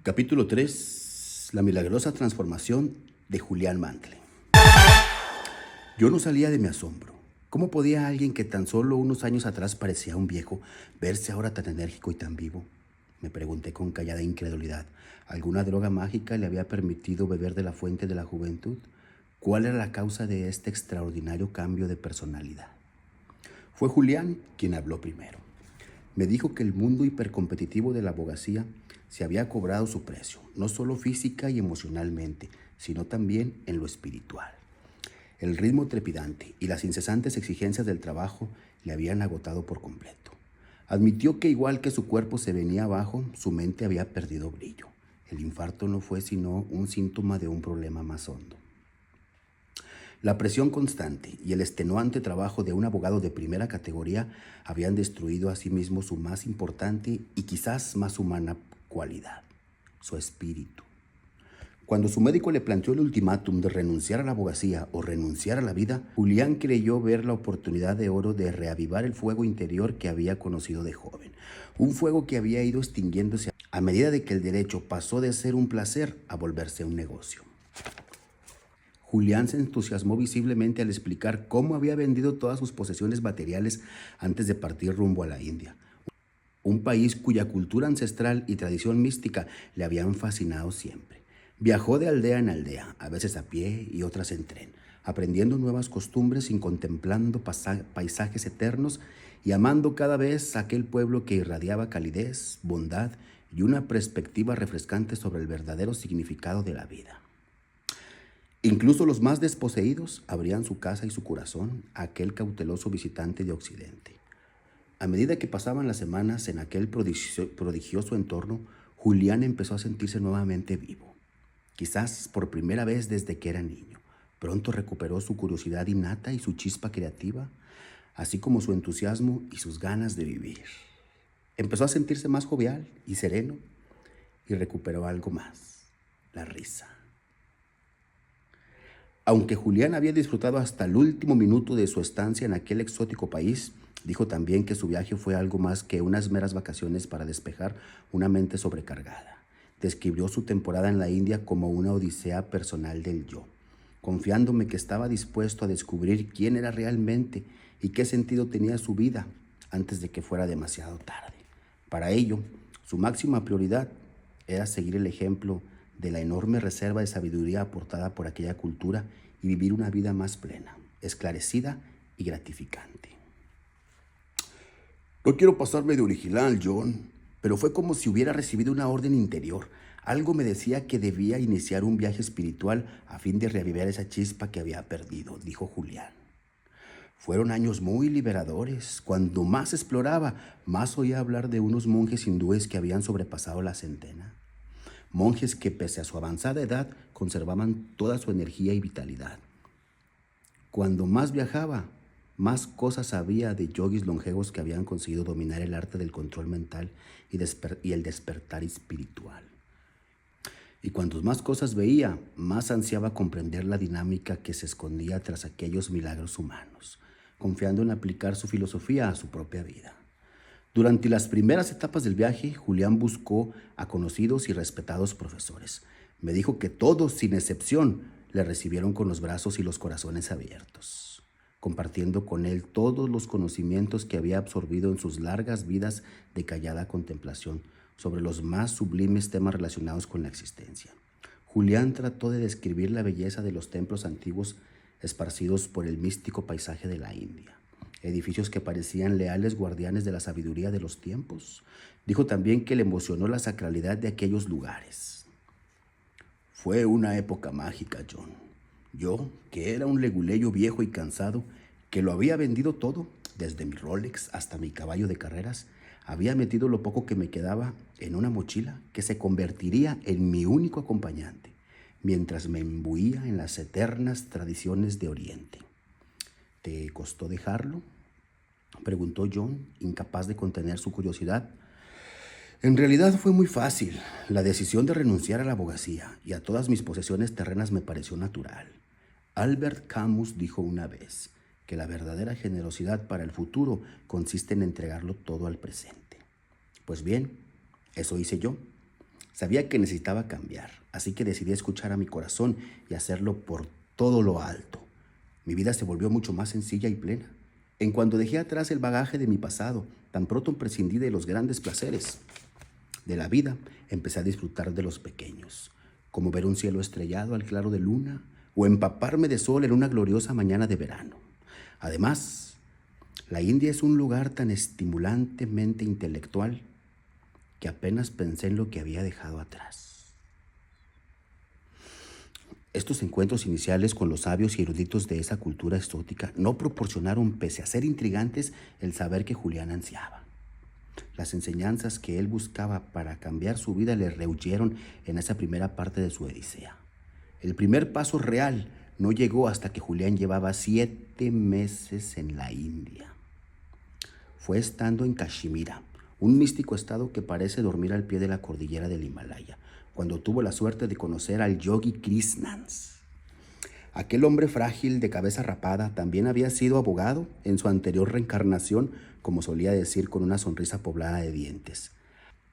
Capítulo 3. La milagrosa transformación de Julián Mantle. Yo no salía de mi asombro. ¿Cómo podía alguien que tan solo unos años atrás parecía un viejo verse ahora tan enérgico y tan vivo? Me pregunté con callada incredulidad. ¿Alguna droga mágica le había permitido beber de la fuente de la juventud? ¿Cuál era la causa de este extraordinario cambio de personalidad? Fue Julián quien habló primero. Me dijo que el mundo hipercompetitivo de la abogacía se había cobrado su precio, no solo física y emocionalmente, sino también en lo espiritual. El ritmo trepidante y las incesantes exigencias del trabajo le habían agotado por completo. Admitió que igual que su cuerpo se venía abajo, su mente había perdido brillo. El infarto no fue sino un síntoma de un problema más hondo. La presión constante y el extenuante trabajo de un abogado de primera categoría habían destruido asimismo su más importante y quizás más humana cualidad, su espíritu. Cuando su médico le planteó el ultimátum de renunciar a la abogacía o renunciar a la vida, Julián creyó ver la oportunidad de oro de reavivar el fuego interior que había conocido de joven. Un fuego que había ido extinguiéndose a medida de que el derecho pasó de ser un placer a volverse un negocio. Julián se entusiasmó visiblemente al explicar cómo había vendido todas sus posesiones materiales antes de partir rumbo a la India, un país cuya cultura ancestral y tradición mística le habían fascinado siempre. Viajó de aldea en aldea, a veces a pie y otras en tren, aprendiendo nuevas costumbres y contemplando paisajes eternos y amando cada vez aquel pueblo que irradiaba calidez, bondad y una perspectiva refrescante sobre el verdadero significado de la vida. Incluso los más desposeídos abrían su casa y su corazón a aquel cauteloso visitante de Occidente. A medida que pasaban las semanas en aquel prodigioso entorno, Julián empezó a sentirse nuevamente vivo. Quizás por primera vez desde que era niño. Pronto recuperó su curiosidad innata y su chispa creativa, así como su entusiasmo y sus ganas de vivir. Empezó a sentirse más jovial y sereno y recuperó algo más, la risa. Aunque Julián había disfrutado hasta el último minuto de su estancia en aquel exótico país, dijo también que su viaje fue algo más que unas meras vacaciones para despejar una mente sobrecargada. Describió su temporada en la India como una odisea personal del yo, confiándome que estaba dispuesto a descubrir quién era realmente y qué sentido tenía su vida antes de que fuera demasiado tarde. Para ello, su máxima prioridad era seguir el ejemplo de la enorme reserva de sabiduría aportada por aquella cultura y vivir una vida más plena, esclarecida y gratificante. No quiero pasarme de original, John, pero fue como si hubiera recibido una orden interior. Algo me decía que debía iniciar un viaje espiritual a fin de reavivar esa chispa que había perdido, dijo Julián. Fueron años muy liberadores. Cuando más exploraba, más oía hablar de unos monjes hindúes que habían sobrepasado la centena. Monjes que, pese a su avanzada edad, conservaban toda su energía y vitalidad. Cuando más viajaba, más cosas sabía de yogis longevos que habían conseguido dominar el arte del control mental y el despertar espiritual. Y cuantas más cosas veía, más ansiaba comprender la dinámica que se escondía tras aquellos milagros humanos, confiando en aplicar su filosofía a su propia vida. Durante las primeras etapas del viaje, Julián buscó a conocidos y respetados profesores. Me dijo que todos, sin excepción, le recibieron con los brazos y los corazones abiertos, compartiendo con él todos los conocimientos que había absorbido en sus largas vidas de callada contemplación sobre los más sublimes temas relacionados con la existencia. Julián trató de describir la belleza de los templos antiguos esparcidos por el místico paisaje de la India. Edificios que parecían leales guardianes de la sabiduría de los tiempos. Dijo también que le emocionó la sacralidad de aquellos lugares. Fue una época mágica, John. Yo, que era un leguleyo viejo y cansado, que lo había vendido todo, desde mi Rolex hasta mi caballo de carreras, había metido lo poco que me quedaba en una mochila que se convertiría en mi único acompañante, mientras me imbuía en las eternas tradiciones de Oriente. ¿Te costó dejarlo?, preguntó John, incapaz de contener su curiosidad. En realidad fue muy fácil. La decisión de renunciar a la abogacía y a todas mis posesiones terrenas me pareció natural. Albert Camus dijo una vez que la verdadera generosidad para el futuro consiste en entregarlo todo al presente. Pues bien, eso hice yo. Sabía que necesitaba cambiar, así que decidí escuchar a mi corazón y hacerlo por todo lo alto. Mi vida se volvió mucho más sencilla y plena. En cuanto dejé atrás el bagaje de mi pasado, tan pronto prescindí de los grandes placeres de la vida, empecé a disfrutar de los pequeños, como ver un cielo estrellado al claro de luna o empaparme de sol en una gloriosa mañana de verano. Además, la India es un lugar tan estimulantemente intelectual que apenas pensé en lo que había dejado atrás. Estos encuentros iniciales con los sabios y eruditos de esa cultura exótica no proporcionaron, pese a ser intrigantes, el saber que Julián ansiaba. Las enseñanzas que él buscaba para cambiar su vida le rehuyeron en esa primera parte de su odisea. El primer paso real no llegó hasta que Julián llevaba 7 meses en la India. Fue estando en Cachemira, un místico estado que parece dormir al pie de la cordillera del Himalaya, cuando tuvo la suerte de conocer al yogi Krishnan. Aquel hombre frágil de cabeza rapada también había sido abogado en su anterior reencarnación, como solía decir con una sonrisa poblada de dientes.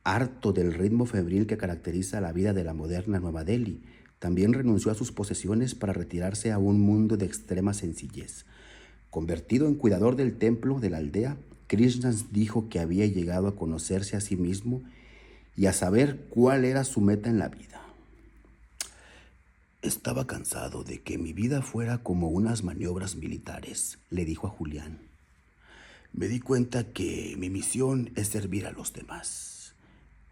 Harto del ritmo febril que caracteriza la vida de la moderna Nueva Delhi, también renunció a sus posesiones para retirarse a un mundo de extrema sencillez. Convertido en cuidador del templo de la aldea, Krishna dijo que había llegado a conocerse a sí mismo y a saber cuál era su meta en la vida. Estaba cansado de que mi vida fuera como unas maniobras militares, le dijo a Julián. Me di cuenta que mi misión es servir a los demás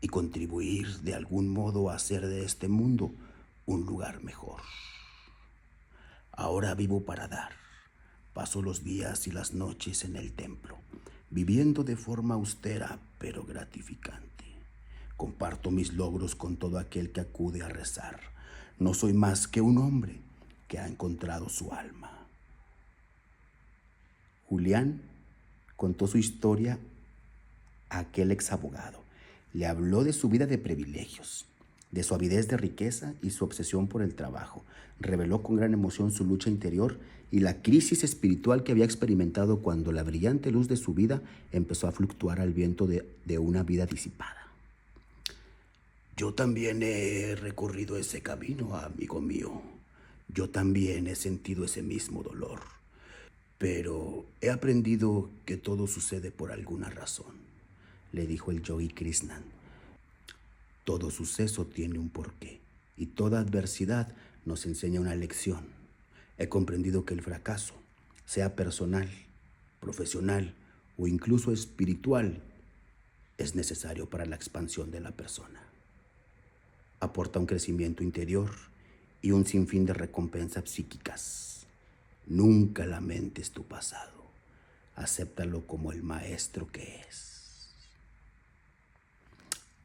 y contribuir de algún modo a hacer de este mundo un lugar mejor. Ahora vivo para dar. Paso los días y las noches en el templo, viviendo de forma austera pero gratificante. Comparto mis logros con todo aquel que acude a rezar. No soy más que un hombre que ha encontrado su alma. Julián contó su historia a aquel ex abogado. Le habló de su vida de privilegios, de su avidez de riqueza y su obsesión por el trabajo. Reveló con gran emoción su lucha interior y la crisis espiritual que había experimentado cuando la brillante luz de su vida empezó a fluctuar al viento de una vida disipada. Yo también he recorrido ese camino, amigo mío. Yo también he sentido ese mismo dolor. Pero he aprendido que todo sucede por alguna razón, le dijo el yogi Krishnan. Todo suceso tiene un porqué y toda adversidad nos enseña una lección. He comprendido que el fracaso, sea personal, profesional o incluso espiritual, es necesario para la expansión de la persona. Aporta un crecimiento interior y un sinfín de recompensas psíquicas. Nunca lamentes tu pasado. Acéptalo como el maestro que es.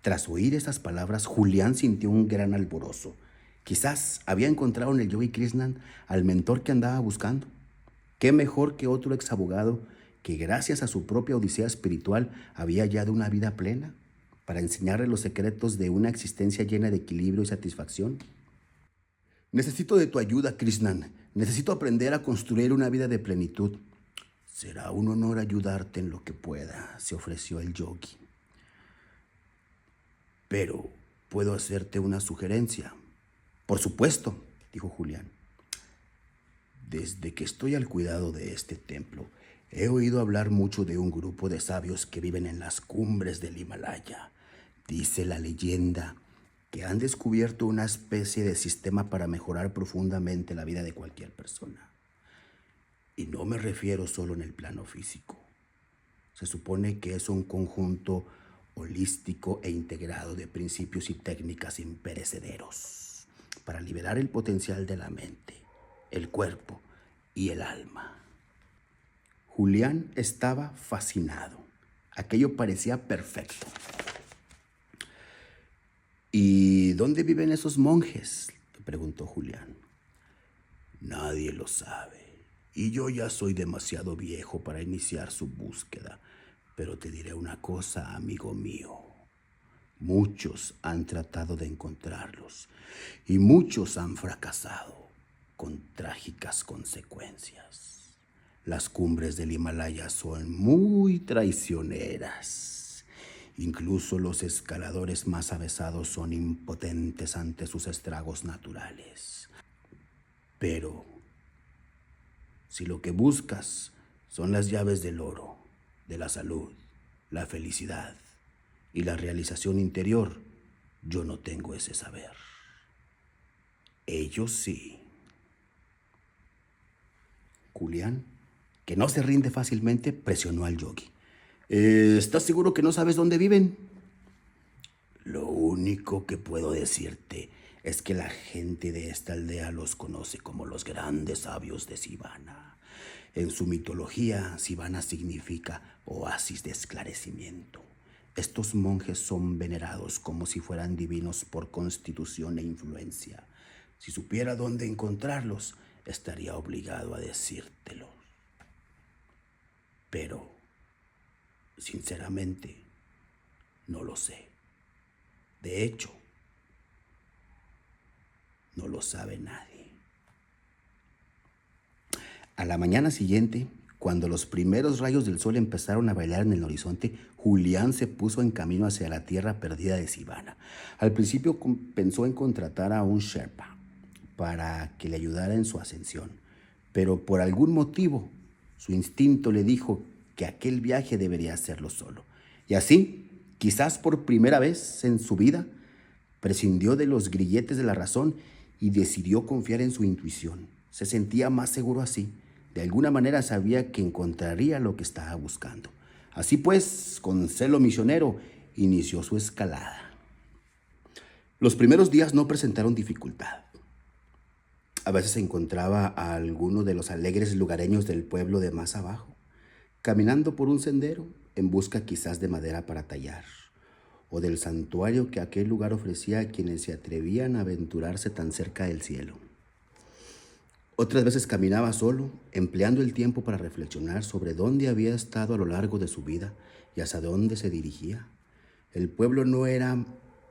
Tras oír esas palabras, Julián sintió un gran alborozo. Quizás había encontrado en el yogi Krishnan al mentor que andaba buscando. ¿Qué mejor que otro ex abogado que gracias a su propia odisea espiritual había hallado una vida plena para enseñarle los secretos de una existencia llena de equilibrio y satisfacción? Necesito de tu ayuda, Krishnan. Necesito aprender a construir una vida de plenitud. Será un honor ayudarte en lo que pueda, se ofreció el yogi. Pero puedo hacerte una sugerencia. Por supuesto, dijo Julián. Desde que estoy al cuidado de este templo, he oído hablar mucho de un grupo de sabios que viven en las cumbres del Himalaya. Dice la leyenda que han descubierto una especie de sistema para mejorar profundamente la vida de cualquier persona. Y no me refiero solo en el plano físico. Se supone que es un conjunto holístico e integrado de principios y técnicas imperecederos para liberar el potencial de la mente, el cuerpo y el alma. Julián estaba fascinado. Aquello parecía perfecto. ¿Y dónde viven esos monjes?, le preguntó Julián. Nadie lo sabe, y yo ya soy demasiado viejo para iniciar su búsqueda. Pero te diré una cosa, amigo mío. Muchos han tratado de encontrarlos, y muchos han fracasado, con trágicas consecuencias. Las cumbres del Himalaya son muy traicioneras, Incluso los escaladores más avesados son impotentes ante sus estragos naturales. Pero si lo que buscas son las llaves del oro, de la salud, la felicidad y la realización interior, yo no tengo ese saber. Ellos sí. Julián, que no se rinde fácilmente, presionó al yogi. ¿Estás seguro que no sabes dónde viven? Lo único que puedo decirte es que la gente de esta aldea los conoce como los grandes sabios de Sivana. En su mitología, Sivana significa oasis de esclarecimiento. Estos monjes son venerados como si fueran divinos por constitución e influencia. Si supiera dónde encontrarlos, estaría obligado a decírtelo. Pero, sinceramente, no lo sé. De hecho, no lo sabe nadie. A la mañana siguiente, cuando los primeros rayos del sol empezaron a bailar en el horizonte, Julián se puso en camino hacia la tierra perdida de Sivana. Al principio pensó en contratar a un Sherpa para que le ayudara en su ascensión, pero por algún motivo su instinto le dijo que aquel viaje debería hacerlo solo. Y así, quizás por primera vez en su vida, prescindió de los grilletes de la razón y decidió confiar en su intuición. Se sentía más seguro así. De alguna manera sabía que encontraría lo que estaba buscando. Así pues, con celo misionero, inició su escalada. Los primeros días no presentaron dificultad. A veces encontraba a alguno de los alegres lugareños del pueblo de más abajo, caminando por un sendero en busca quizás de madera para tallar, o del santuario que aquel lugar ofrecía a quienes se atrevían a aventurarse tan cerca del cielo. Otras veces caminaba solo, empleando el tiempo para reflexionar sobre dónde había estado a lo largo de su vida y hacia dónde se dirigía. El pueblo no era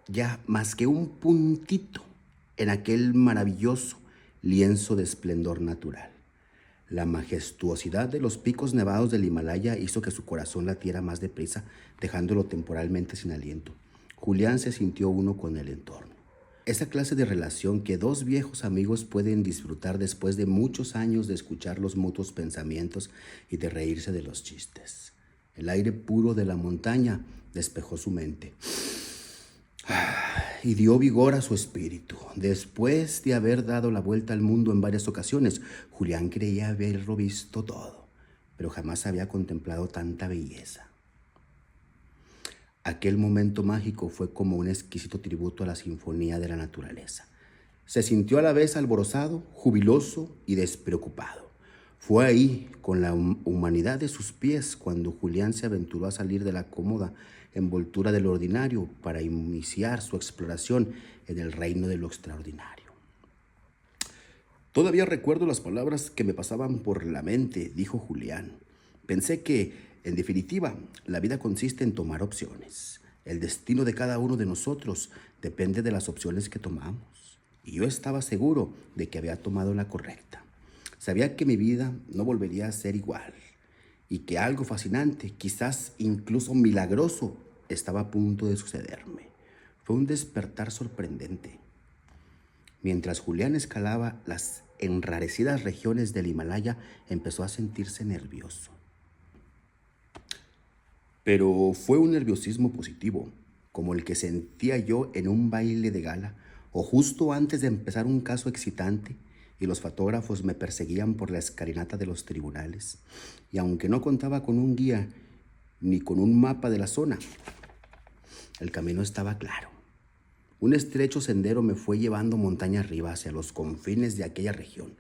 ya más que un puntito en aquel maravilloso lienzo de esplendor natural. La majestuosidad de los picos nevados del Himalaya hizo que su corazón latiera más deprisa, dejándolo temporalmente sin aliento. Julián se sintió uno con el entorno. Esa clase de relación que dos viejos amigos pueden disfrutar después de muchos años de escuchar los mutuos pensamientos y de reírse de los chistes. El aire puro de la montaña despejó su mente y dio vigor a su espíritu. Después de haber dado la vuelta al mundo en varias ocasiones, Julián creía haberlo visto todo, pero jamás había contemplado tanta belleza. Aquel momento mágico fue como un exquisito tributo a la sinfonía de la naturaleza. Se sintió a la vez alborozado, jubiloso y despreocupado. Fue ahí, con la humanidad de sus pies, cuando Julián se aventuró a salir de la cómoda envoltura de lo ordinario para iniciar su exploración en el reino de lo extraordinario. Todavía recuerdo las palabras que me pasaban por la mente, dijo Julián. Pensé que, en definitiva, la vida consiste en tomar opciones. El destino de cada uno de nosotros depende de las opciones que tomamos. Y yo estaba seguro de que había tomado la correcta. Sabía que mi vida no volvería a ser igual y que algo fascinante, quizás incluso milagroso, estaba a punto de sucederme. Fue un despertar sorprendente. Mientras Julián escalaba las enrarecidas regiones del Himalaya, empezó a sentirse nervioso. Pero fue un nerviosismo positivo, como el que sentía yo en un baile de gala o justo antes de empezar un caso excitante y los fotógrafos me perseguían por la escalinata de los tribunales. Y aunque no contaba con un guía ni con un mapa de la zona, el camino estaba claro. Un estrecho sendero me fue llevando montaña arriba hacia los confines de aquella región.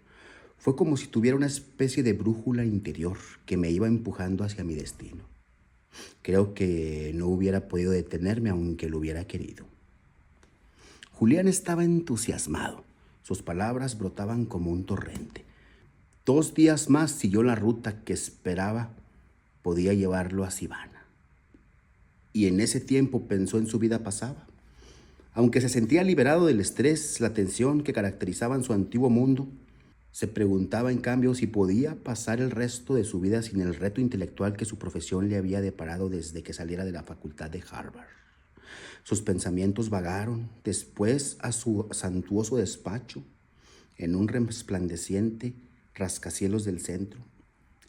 Fue como si tuviera una especie de brújula interior que me iba empujando hacia mi destino. Creo que no hubiera podido detenerme aunque lo hubiera querido. Julián estaba entusiasmado. Sus palabras brotaban como un torrente. 2 días más siguió la ruta que esperaba podía llevarlo a Sivana. Y en ese tiempo pensó en su vida pasada. Aunque se sentía liberado del estrés, la tensión que caracterizaban su antiguo mundo, Se preguntaba, en cambio, si podía pasar el resto de su vida sin el reto intelectual que su profesión le había deparado desde que saliera de la facultad de Harvard. Sus pensamientos vagaron después a su suntuoso despacho, en un resplandeciente rascacielos del centro,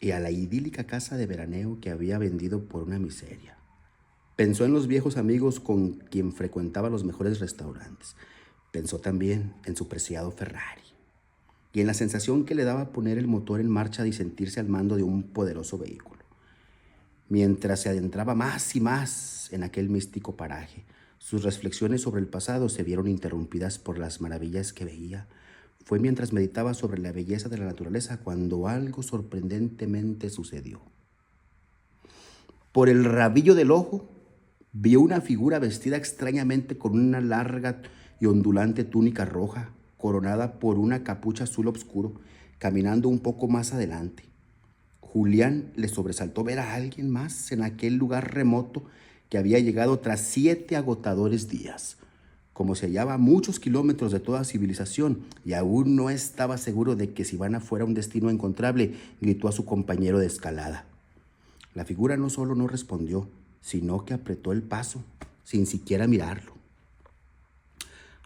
y a la idílica casa de veraneo que había vendido por una miseria. Pensó en los viejos amigos con quien frecuentaba los mejores restaurantes. Pensó también en su preciado Ferrari y en la sensación que le daba poner el motor en marcha y sentirse al mando de un poderoso vehículo. Mientras se adentraba más y más en aquel místico paraje, sus reflexiones sobre el pasado se vieron interrumpidas por las maravillas que veía. Fue mientras meditaba sobre la belleza de la naturaleza cuando algo sorprendentemente sucedió. Por el rabillo del ojo, vio una figura vestida extrañamente con una larga y ondulante túnica roja, coronada por una capucha azul oscuro, caminando un poco más adelante. Julián le sobresaltó ver a alguien más en aquel lugar remoto que había llegado tras 7 agotadores días. Como se hallaba a muchos kilómetros de toda civilización y aún no estaba seguro de que Sivana fuera un destino encontrable, gritó a su compañero de escalada. La figura no solo no respondió, sino que apretó el paso, sin siquiera mirarlo.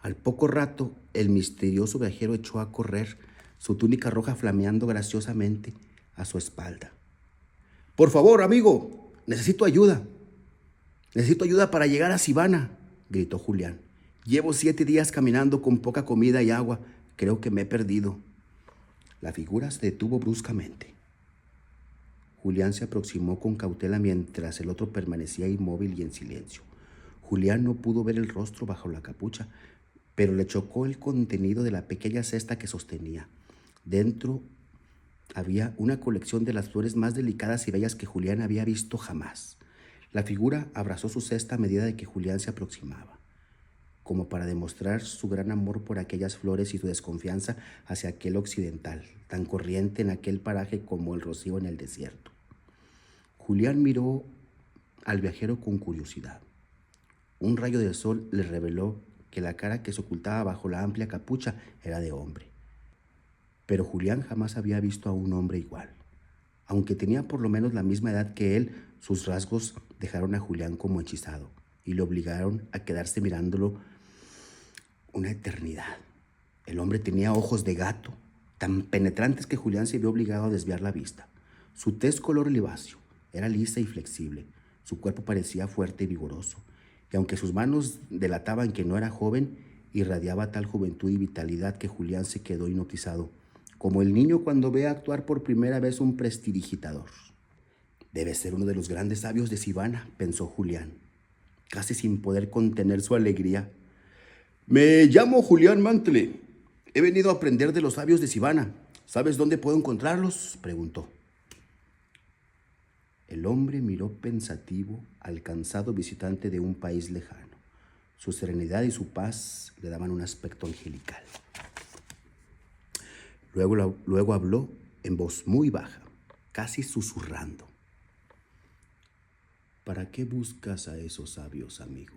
Al poco rato, el misterioso viajero echó a correr, su túnica roja flameando graciosamente a su espalda. «Por favor, amigo, necesito ayuda. Necesito ayuda para llegar a Sivana», gritó Julián. «Llevo 7 días caminando con poca comida y agua. Creo que me he perdido». La figura se detuvo bruscamente. Julián se aproximó con cautela mientras el otro permanecía inmóvil y en silencio. Julián no pudo ver el rostro bajo la capucha, pero le chocó el contenido de la pequeña cesta que sostenía. Dentro había una colección de las flores más delicadas y bellas que Julián había visto jamás. La figura abrazó su cesta a medida de que Julián se aproximaba, como para demostrar su gran amor por aquellas flores y su desconfianza hacia aquel occidental, tan corriente en aquel paraje como el rocío en el desierto. Julián miró al viajero con curiosidad. Un rayo de sol le reveló que la cara que se ocultaba bajo la amplia capucha era de hombre. Pero Julián jamás había visto a un hombre igual. Aunque tenía por lo menos la misma edad que él, sus rasgos dejaron a Julián como hechizado y le obligaron a quedarse mirándolo una eternidad. El hombre tenía ojos de gato, tan penetrantes que Julián se vio obligado a desviar la vista. Su tez color oliváceo era lisa y flexible. Su cuerpo parecía fuerte y vigoroso, y aunque sus manos delataban que no era joven, irradiaba tal juventud y vitalidad que Julián se quedó hipnotizado, como el niño cuando ve actuar por primera vez un prestidigitador. «Debe ser uno de los grandes sabios de Sivana», pensó Julián, casi sin poder contener su alegría. «Me llamo Julián Mantle. He venido a aprender de los sabios de Sivana. ¿Sabes dónde puedo encontrarlos?», preguntó. El hombre miró pensativo al cansado visitante de un país lejano. Su serenidad y su paz le daban un aspecto angelical. Luego habló en voz muy baja, casi susurrando. «¿Para qué buscas a esos sabios, amigo?».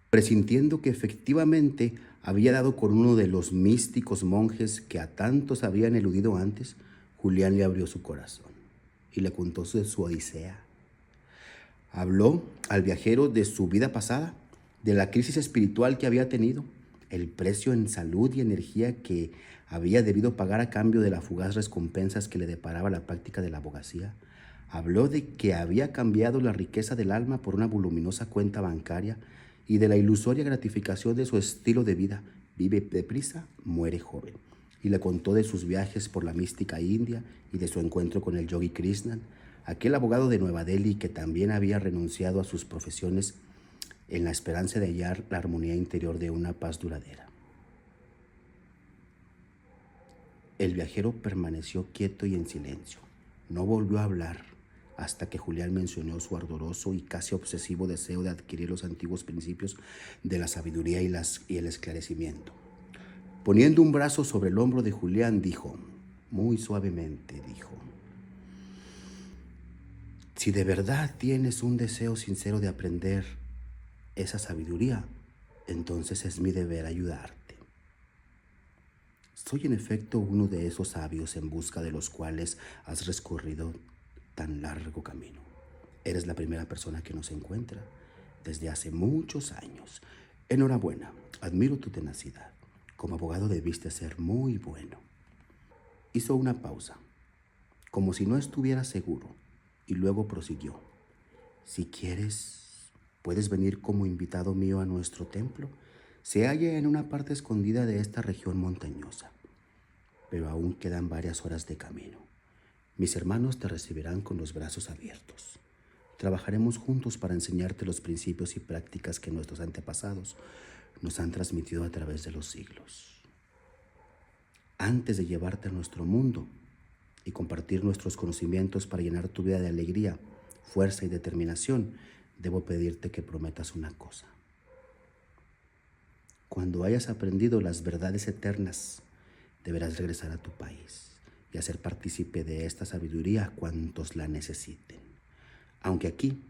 Presintiendo que efectivamente había dado con uno de los místicos monjes que a tantos habían eludido antes, Julián le abrió su corazón y le contó su odisea. Habló al viajero de su vida pasada, de la crisis espiritual que había tenido, el precio en salud y energía que había debido pagar a cambio de las fugaz recompensas que le deparaba la práctica de la abogacía. Habló de que había cambiado la riqueza del alma por una voluminosa cuenta bancaria y de la ilusoria gratificación de su estilo de vida. Vive deprisa, muere joven. Y le contó de sus viajes por la mística India y de su encuentro con el yogi Krishnan, aquel abogado de Nueva Delhi que también había renunciado a sus profesiones en la esperanza de hallar la armonía interior de una paz duradera. El viajero permaneció quieto y en silencio. No volvió a hablar hasta que Julián mencionó su ardoroso y casi obsesivo deseo de adquirir los antiguos principios de la sabiduría y el esclarecimiento. Poniendo un brazo sobre el hombro de Julián, dijo, muy suavemente, dijo: «Si de verdad tienes un deseo sincero de aprender esa sabiduría, entonces es mi deber ayudarte. Soy en efecto uno de esos sabios en busca de los cuales has recorrido tan largo camino. Eres la primera persona que nos encuentra desde hace muchos años. Enhorabuena, admiro tu tenacidad. Como abogado debiste ser muy bueno. Hizo una pausa, como si no estuviera seguro, y luego prosiguió. Si quieres, puedes venir como invitado mío a nuestro templo. Se halla en una parte escondida de esta región montañosa, pero aún quedan varias horas de camino. Mis hermanos te recibirán con los brazos abiertos. Trabajaremos juntos para enseñarte los principios y prácticas que nuestros antepasados nos han transmitido a través de los siglos. Antes de llevarte a nuestro mundo y compartir nuestros conocimientos para llenar tu vida de alegría, fuerza y determinación, debo pedirte que prometas una cosa. Cuando hayas aprendido las verdades eternas, deberás regresar a tu país y hacer partícipe de esta sabiduría a cuantos la necesiten. Aunque aquí,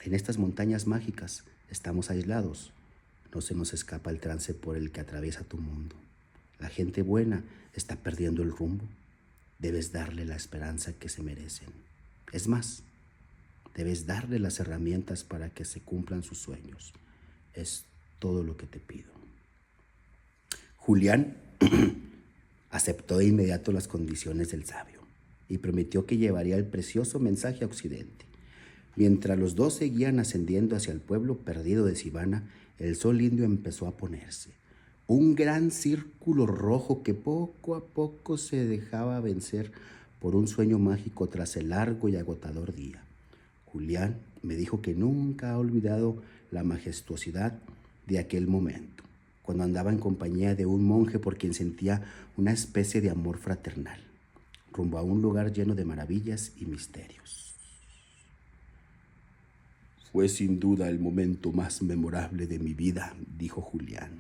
en estas montañas mágicas, estamos aislados, no se nos escapa el trance por el que atraviesa tu mundo. La gente buena está perdiendo el rumbo. Debes darle la esperanza que se merecen. Es más, debes darle las herramientas para que se cumplan sus sueños. Es todo lo que te pido. Julián aceptó de inmediato las condiciones del sabio y prometió que llevaría el precioso mensaje a Occidente. Mientras los dos seguían ascendiendo hacia el pueblo perdido de Sivana, el sol indio empezó a ponerse. Un gran círculo rojo que poco a poco se dejaba vencer por un sueño mágico tras el largo y agotador día. Julián me dijo que nunca ha olvidado la majestuosidad de aquel momento, cuando andaba en compañía de un monje por quien sentía una especie de amor fraternal, rumbo a un lugar lleno de maravillas y misterios. Fue sin duda el momento más memorable de mi vida, dijo Julián.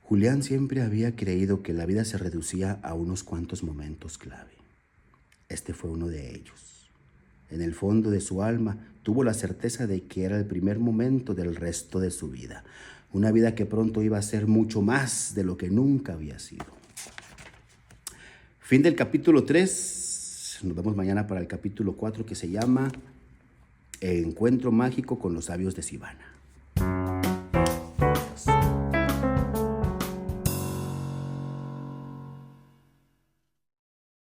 Julián siempre había creído que la vida se reducía a unos cuantos momentos clave. Este fue uno de ellos. En el fondo de su alma tuvo la certeza de que era el primer momento del resto de su vida. Una vida que pronto iba a ser mucho más de lo que nunca había sido. Fin del capítulo 3. Nos vemos mañana para el capítulo 4 que se llama Encuentro mágico con los sabios de Sivana.